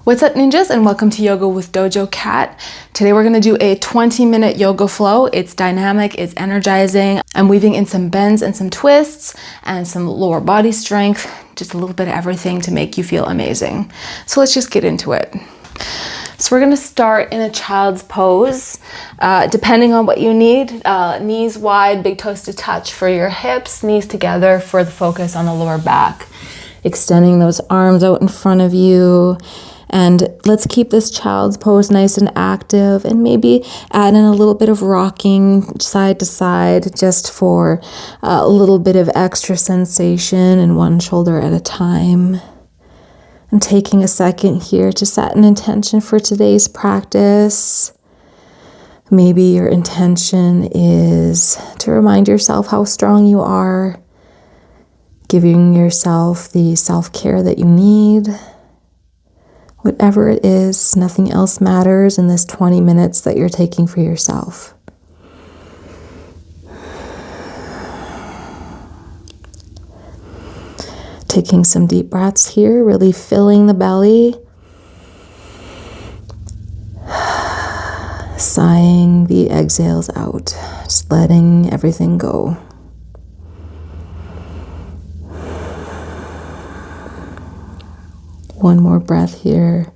What's up, ninjas, and welcome to Yoga with Dojo Cat. Today we're going to do a 20-minute yoga flow. It's dynamic, it's energizing. I'm weaving in some bends and some twists and some lower body strength, just a little bit of everything to make you feel amazing. So let's just get into it. So we're going to start in a child's pose, depending on what you need. Knees wide, big toes to touch for your hips, knees together for the focus on the lower back. Extending those arms out in front of you. And let's keep this child's pose nice and active, and maybe add in a little bit of rocking side to side just for a little bit of extra sensation in one shoulder at a time. And taking a second here to set an intention for today's practice. Maybe your intention is to remind yourself how strong you are, giving yourself the self-care that you need. Whatever it is, nothing else matters in this 20 minutes that you're taking for yourself. Taking some deep breaths here, really filling the belly. Sighing the exhales out, just letting everything go. One more breath here.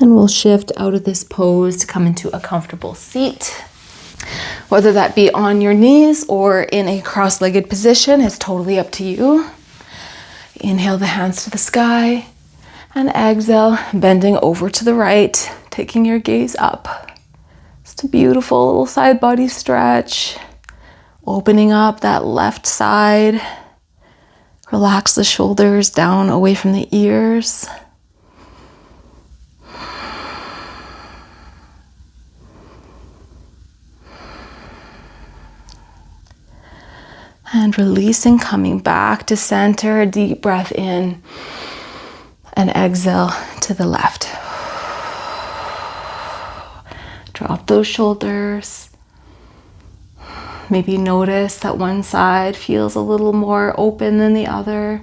And we'll shift out of this pose to come into a comfortable seat. Whether that be on your knees or in a cross-legged position is totally up to you. Inhale the hands to the sky and exhale, bending over to the right, taking your gaze up. Just a beautiful little side body stretch. Opening up that left side. Relax the shoulders down away from the ears. And releasing, coming back to center. Deep breath in and exhale to the left. Drop those shoulders. Maybe notice that one side feels a little more open than the other.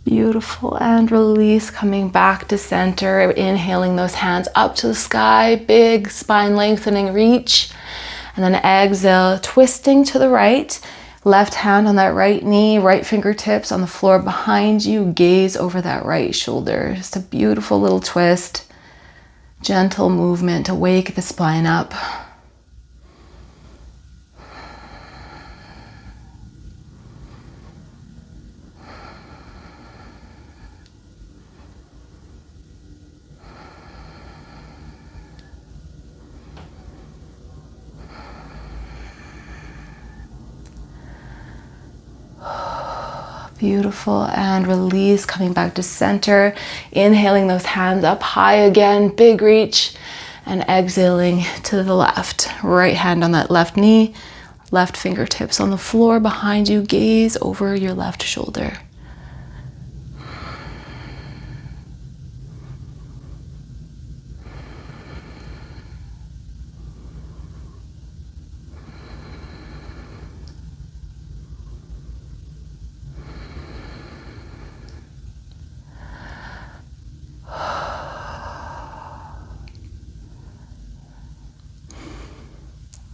Beautiful, and release, coming back to center. Inhaling those hands up to the sky, big spine lengthening reach. And then exhale, twisting to the right, left hand on that right knee, right fingertips on the floor behind you, gaze over that right shoulder. Just a beautiful little twist, gentle movement to wake the spine up. Beautiful, and release, coming back to center. Inhaling those hands up high again, big reach, and exhaling to the left. Right hand on that left knee, left fingertips on the floor behind you, gaze over your left shoulder.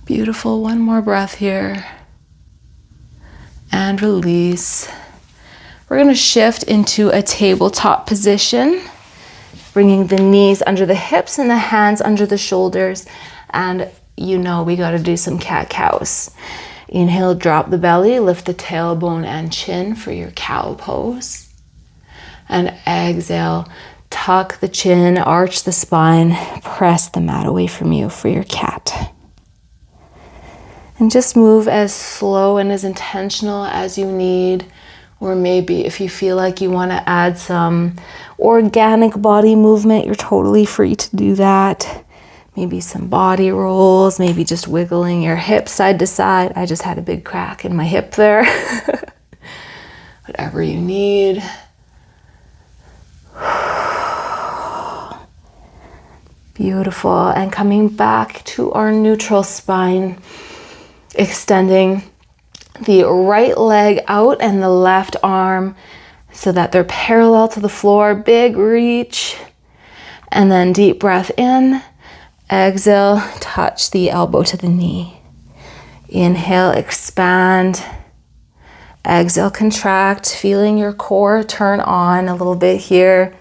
Beautiful, one more breath here. And release. We're going to shift into a tabletop position, bringing the knees under the hips and the hands under the shoulders. And you know we got to do some cat-cows. Inhale, drop the belly, lift the tailbone and chin for your cow pose. And exhale, tuck the chin, arch the spine, press the mat away from you for your cat. And just move as slow and as intentional as you need. Or maybe if you feel like you want to add some organic body movement, you're totally free to do that. Maybe some body rolls, maybe just wiggling your hips side to side. I just had a big crack in my hip there. whatever you need. Beautiful. And coming back to our neutral spine, extending the right leg out and the left arm so that they're parallel to the floor. Big reach. And then deep breath in. Exhale, touch the elbow to the knee. Inhale, expand. Exhale, contract, feeling your core turn on a little bit here.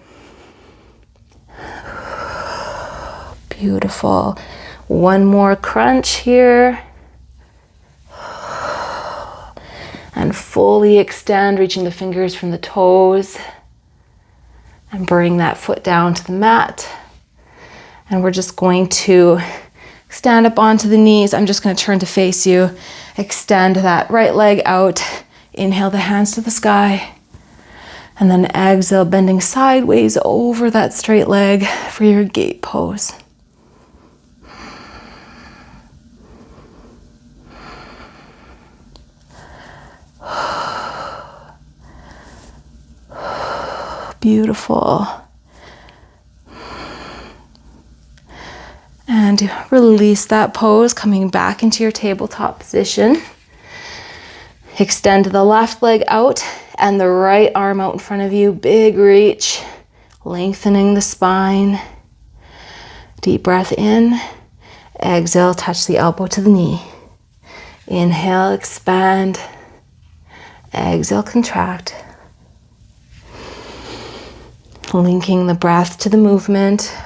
Beautiful. One more crunch here. And fully extend, reaching the fingers from the toes. And bring that foot down to the mat. And we're just going to stand up onto the knees. I'm just going to turn to face you. Extend that right leg out. Inhale the hands to the sky. And then exhale, bending sideways over that straight leg for your gate pose. Beautiful. And release that pose, coming back into your tabletop position. Extend the left leg out and the right arm out in front of you. Big reach, lengthening the spine. Deep breath in. Exhale, touch the elbow to the knee. Inhale, expand. Exhale, contract. Linking the breath to the movement.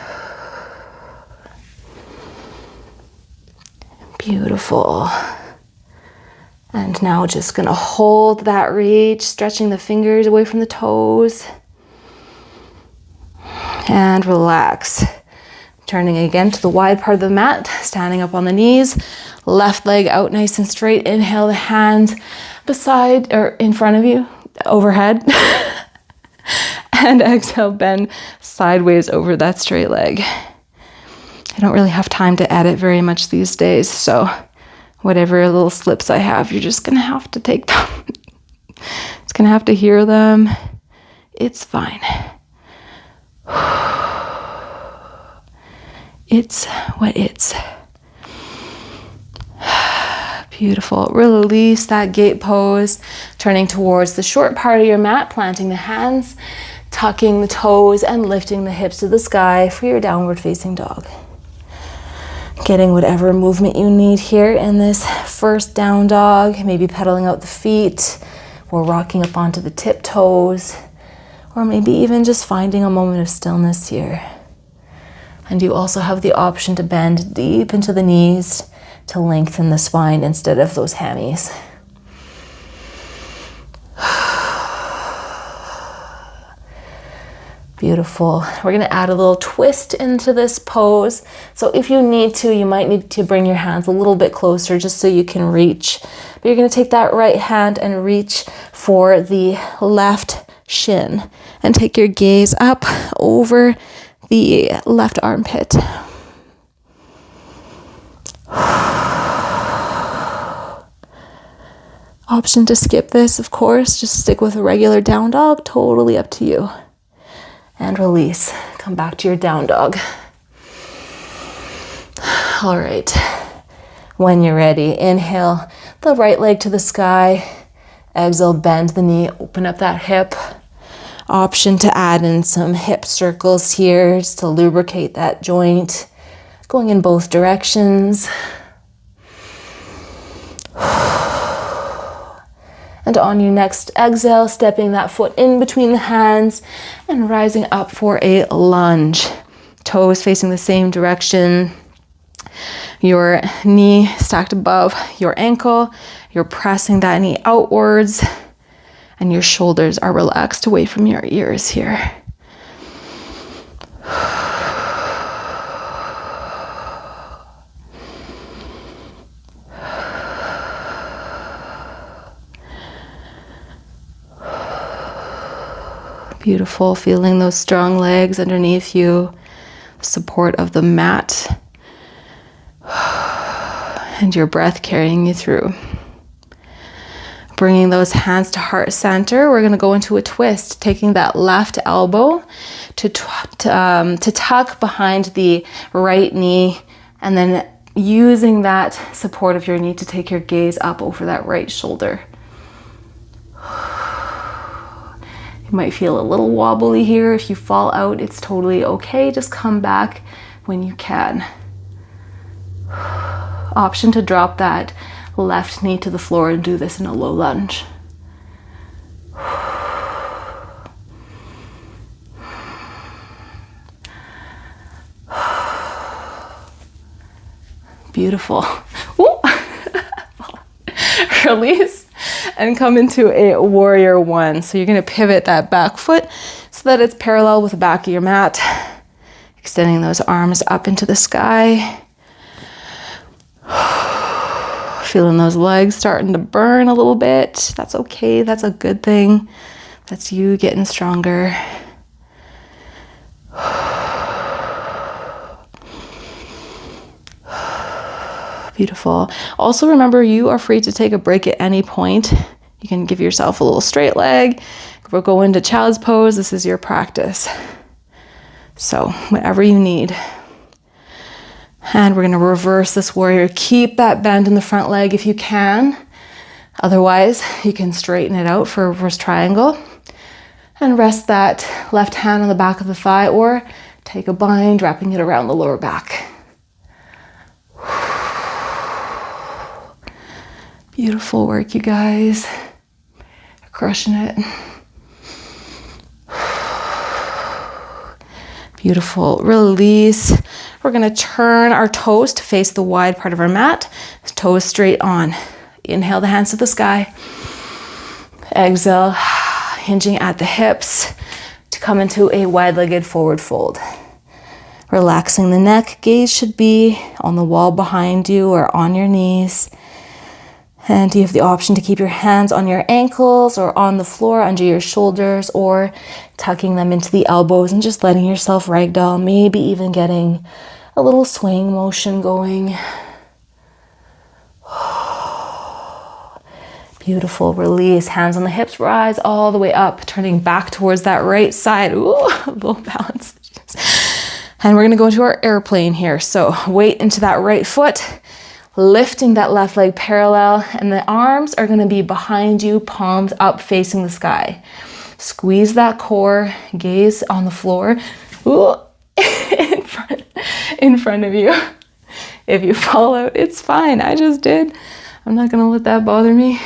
Beautiful. And now just gonna hold that reach, stretching the fingers away from the toes. And relax. Turning again to the wide part of the mat, standing up on the knees, left leg out nice and straight. Inhale the hands beside or in front of you, overhead. And exhale, bend sideways over that straight leg. I don't really have time to edit very much these days, so whatever little slips I have, you're just gonna have to take them. It's gonna have to hear them. It's fine. It's what it's. Beautiful. Release that gate pose, turning towards the short part of your mat, planting the hands, tucking the toes, and lifting the hips to the sky for your downward facing dog. Getting whatever movement you need here in this first down dog, maybe pedaling out the feet or rocking up onto the tiptoes, or maybe even just finding a moment of stillness here. And you also have the option to bend deep into the knees to lengthen the spine instead of those hammies. Beautiful. We're going to add a little twist into this pose. So if you need to, you might need to bring your hands a little bit closer just so you can reach. But you're going to take that right hand and reach for the left shin and take your gaze up over the left armpit. Option to skip this, of course. Just stick with a regular down dog. Totally up to you. And release. Come back to your down dog. All right. When you're ready, inhale the right leg to the sky. Exhale, bend the knee, open up that hip. Option to add in some hip circles here just to lubricate that joint. Going in both directions. And on your next exhale, stepping that foot in between the hands and rising up for a lunge. Toes facing the same direction. Your knee stacked above your ankle. You're pressing that knee outwards. And your shoulders are relaxed away from your ears here. Beautiful, feeling those strong legs underneath you, support of the mat, and your breath carrying you through. Bringing those hands to heart center, we're gonna go into a twist, taking that left elbow to tuck behind the right knee, and then using that support of your knee to take your gaze up over that right shoulder. You might feel a little wobbly here. If you fall out, it's totally okay. Just come back when you can. Option to drop that left knee to the floor and do this in a low lunge. Beautiful. Release and come into a warrior one. So you're going to pivot that back foot so that it's parallel with the back of your mat. Extending those arms up into the sky. Feeling those legs starting to burn a little bit. That's okay. That's a good thing. That's you getting stronger. Beautiful. Also remember, you are free to take a break at any point. You can give yourself a little straight leg, or go into child's pose. This is your practice. So whatever you need. And we're gonna reverse this warrior. Keep that bend in the front leg if you can. Otherwise, you can straighten it out for a reverse triangle. And rest that left hand on the back of the thigh, or take a bind, wrapping it around the lower back. Beautiful work, you guys. You're crushing it. Beautiful. Release. We're gonna turn our toes to face the wide part of our mat. Toes straight on. Inhale the hands to the sky. Exhale, hinging at the hips to come into a wide-legged forward fold. Relaxing the neck. Gaze should be on the wall behind you or on your knees. And you have the option to keep your hands on your ankles or on the floor under your shoulders, or tucking them into the elbows and just letting yourself ragdoll, maybe even getting a little swing motion going. Beautiful. Release. Hands on the hips, rise all the way up, turning back towards that right side. Ooh, a little balance. And we're gonna go into our airplane here. So weight into that right foot, lifting that left leg parallel, and the arms are gonna be behind you, palms up facing the sky. Squeeze that core, gaze on the floor. Ooh, in front of you. If you fall out, it's fine. I just did. I'm not gonna let that bother me.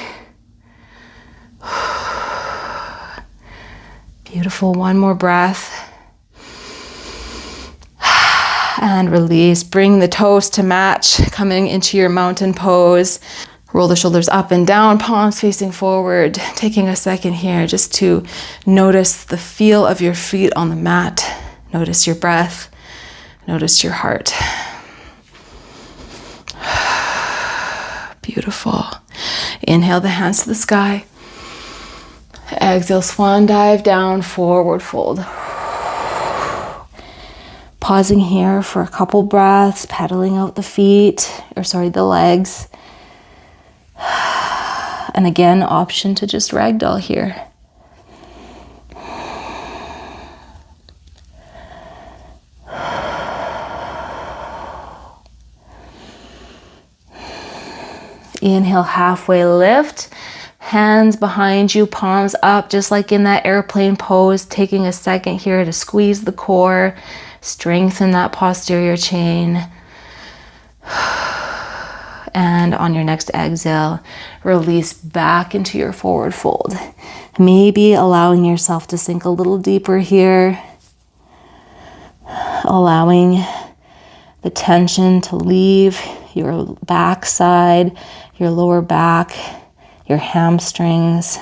Beautiful. One more breath. And release. Bring the toes to match, coming into your mountain pose. Roll the shoulders up and down, palms facing forward. Taking a second here just to notice the feel of your feet on the mat. Notice your breath. Notice your heart. Beautiful. Inhale the hands to the sky. Exhale, swan dive down, forward fold. Pausing here for a couple breaths, pedaling out the legs. And again, option to just ragdoll here. Inhale, halfway lift. Hands behind you, palms up, just like in that airplane pose. Taking a second here to squeeze the core. Strengthen that posterior chain. And on your next exhale, release back into your forward fold. Maybe allowing yourself to sink a little deeper here. Allowing the tension to leave your backside, your lower back, your hamstrings.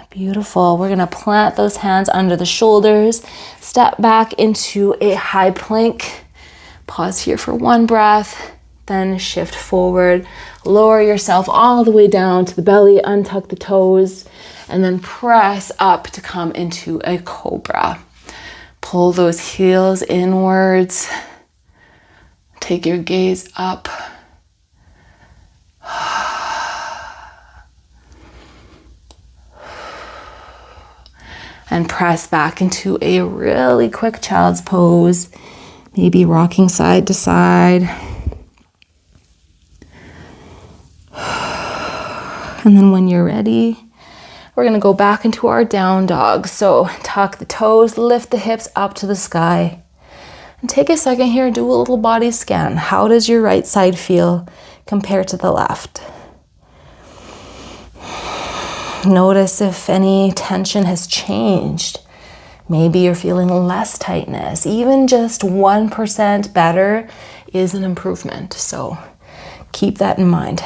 Beautiful. We're going to plant those hands under the shoulders, step back into a high plank. Pause here for one breath, then shift forward. Lower yourself all the way down to the belly, untuck the toes, and then press up to come into a cobra. Pull those heels inwards. Take your gaze up. And press back into a really quick child's pose. Maybe rocking side to side. And then when you're ready, we're gonna go back into our down dog. So tuck the toes, lift the hips up to the sky. And take a second here and do a little body scan. How does your right side feel compared to the left? Notice if any tension has changed. Maybe you're feeling less tightness. Even just 1% better is an improvement. So keep that in mind.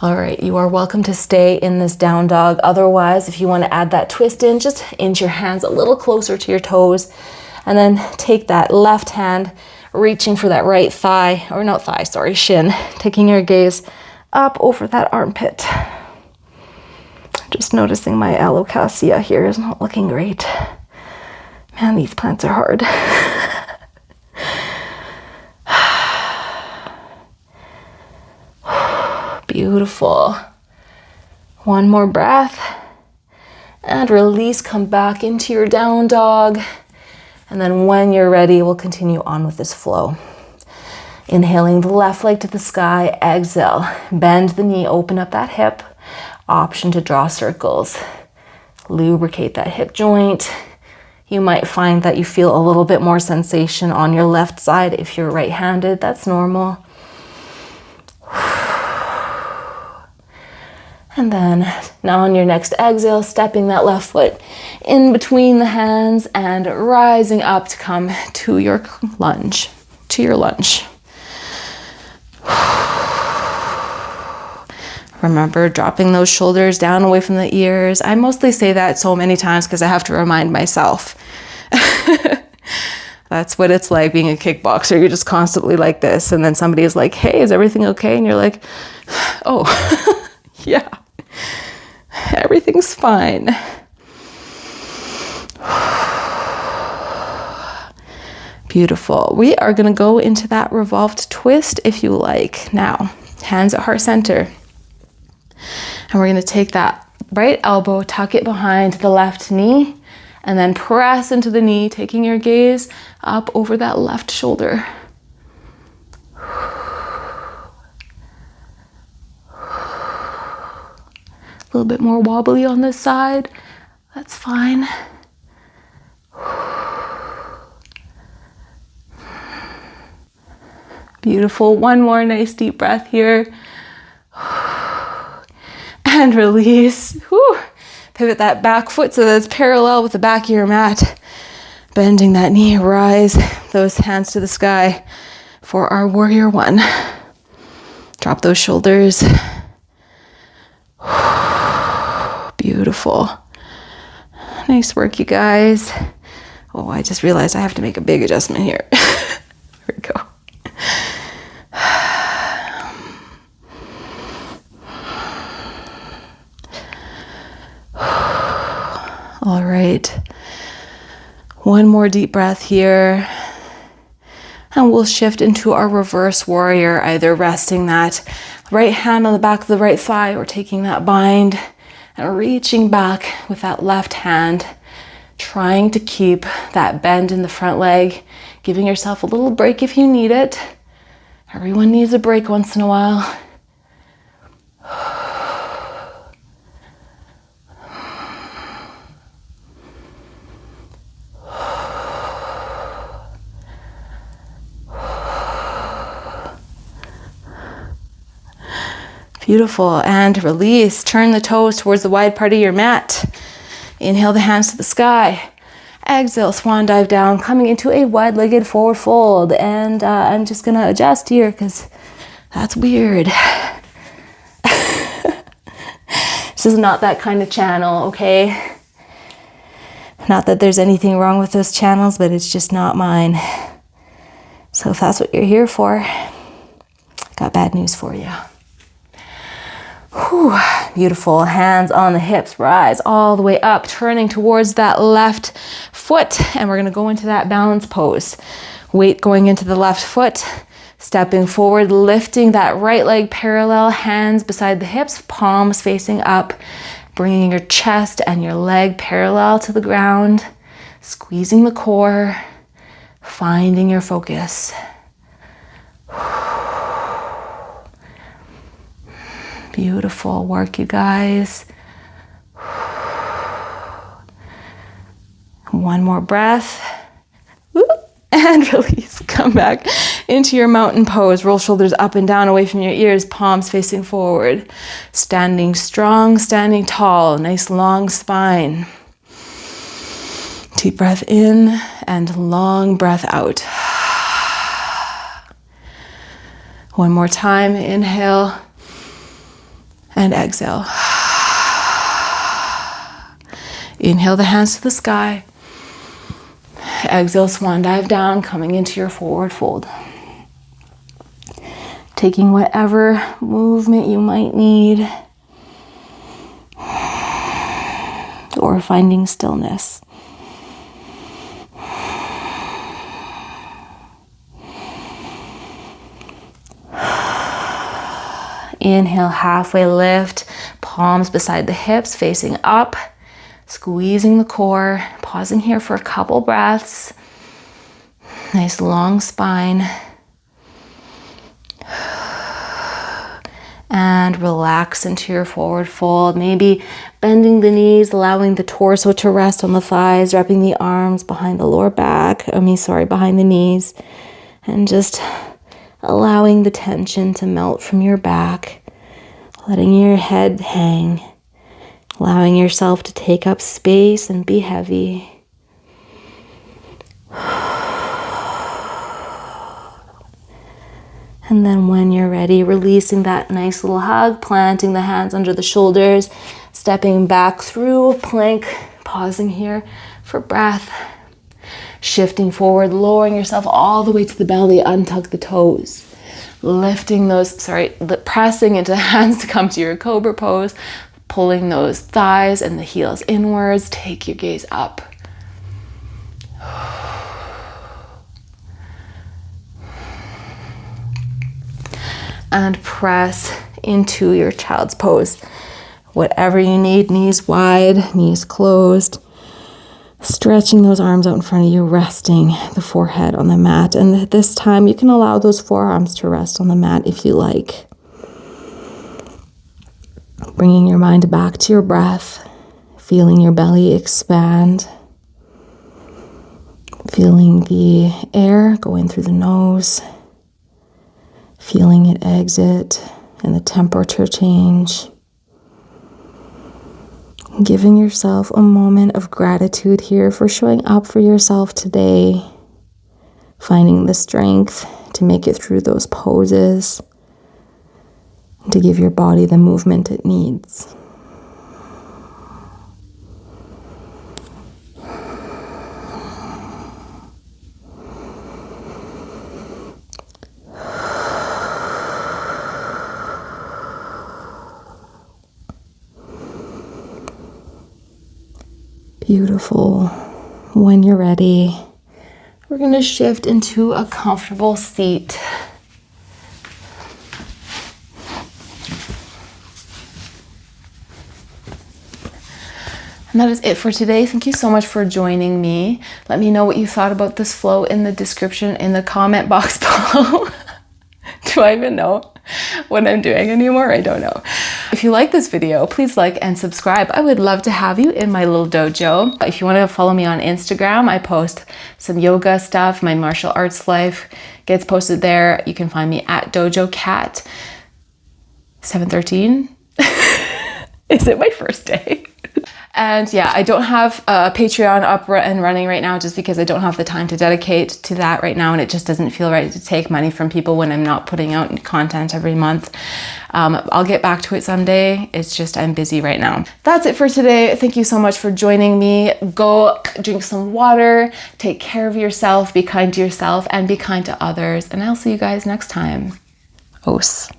All right, you are welcome to stay in this down dog. Otherwise, if you want to add that twist in, just inch your hands a little closer to your toes, and then take that left hand, reaching for that right thigh, or not thigh, sorry, shin, taking your gaze up over that armpit. Just noticing my alocasia here is not looking great. Man, these plants are hard. Beautiful. One more breath. And release, come back into your down dog. And then when you're ready, we'll continue on with this flow. Inhaling the left leg to the sky, exhale. Bend the knee, open up that hip. Option to draw circles. Lubricate that hip joint. You might find that you feel a little bit more sensation on your left side if you're right-handed. That's normal. And then now on your next exhale, stepping that left foot in between the hands and rising up to come to your lunge, Remember dropping those shoulders down away from the ears. I mostly say that so many times because I have to remind myself. That's what it's like being a kickboxer. You're just constantly like this. And then somebody is like, hey, is everything okay? And you're like, oh, yeah, everything's fine. Beautiful. We are going to go into that revolved twist if you like. Now, hands at heart center. And we're going to take that right elbow, tuck it behind the left knee, and then press into the knee, taking your gaze up over that left shoulder. A little bit more wobbly on this side. That's fine. Beautiful. One more nice deep breath here. And release. Whew. Pivot that back foot so that it's parallel with the back of your mat. Bending that knee, rise those hands to the sky for our warrior one. Drop those shoulders. Beautiful. Nice work, you guys. Oh, I just realized I have to make a big adjustment here. There we go. All right, one more deep breath here, and we'll shift into our reverse warrior, either resting that right hand on the back of the right thigh or taking that bind and reaching back with that left hand, trying to keep that bend in the front leg, giving yourself a little break if you need it. Everyone needs a break once in a while. Beautiful. And release. Turn the toes towards the wide part of your mat. Inhale the hands to the sky. Exhale, swan dive down, coming into a wide-legged forward fold. And I'm just going to adjust here because that's weird. This is not that kind of channel, okay? Not that there's anything wrong with those channels, but it's just not mine. So if that's what you're here for, I got bad news for you. Whew, beautiful. Hands on the hips, rise all the way up, turning towards that left foot. And we're gonna go into that balance pose. Weight going into the left foot, stepping forward, lifting that right leg parallel, hands beside the hips, palms facing up, bringing your chest and your leg parallel to the ground, squeezing the core, finding your focus. Beautiful work, you guys. One more breath. And release. Come back into your mountain pose. Roll shoulders up and down away from your ears, palms facing forward. Standing strong, standing tall, nice long spine. Deep breath in and long breath out. One more time, inhale and exhale. Inhale the hands to the sky. Exhale, swan dive down, coming into your forward fold. Taking whatever movement you might need, or finding stillness. Inhale, halfway lift, palms beside the hips, facing up, squeezing the core, pausing here for a couple breaths. Nice long spine. And relax into your forward fold, maybe bending the knees, allowing the torso to rest on the thighs, wrapping the arms behind the lower back, behind the knees, and just allowing the tension to melt from your back, letting your head hang, allowing yourself to take up space and be heavy. And then when you're ready, releasing that nice little hug, planting the hands under the shoulders, stepping back through plank, pausing here for breath. Shifting forward, lowering yourself all the way to the belly, untuck the toes. Lifting those, pressing into the hands to come to your cobra pose. Pulling those thighs and the heels inwards. Take your gaze up. And press into your child's pose. Whatever you need, knees wide, knees closed. Stretching those arms out in front of you, resting the forehead on the mat. And this time you can allow those forearms to rest on the mat if you like. Bringing your mind back to your breath, feeling your belly expand. Feeling the air go in through the nose. Feeling it exit and the temperature change. Giving yourself a moment of gratitude here for showing up for yourself today. Finding the strength to make it through those poses. And to give your body the movement it needs. Beautiful. When you're ready, we're going to shift into a comfortable seat. And that is it for today. Thank you so much for joining me. Let me know what you thought about this flow in the description, in the comment box below. Do I even know what I'm doing anymore? I don't know. If you like this video, please like and subscribe. I would love to have you in my little dojo. If you want to follow me on Instagram, I post some yoga stuff. My martial arts life gets posted there. You can find me at Dojo Cat 713. Is it my first day? And yeah, I don't have a Patreon up and running right now just because I don't have the time to dedicate to that right now, and it just doesn't feel right to take money from people when I'm not putting out content every month. I'll get back to it someday. It's just I'm busy right now. That's it for today. Thank you so much for joining me. Go drink some water, take care of yourself, be kind to yourself, and be kind to others. And I'll see you guys next time. Os.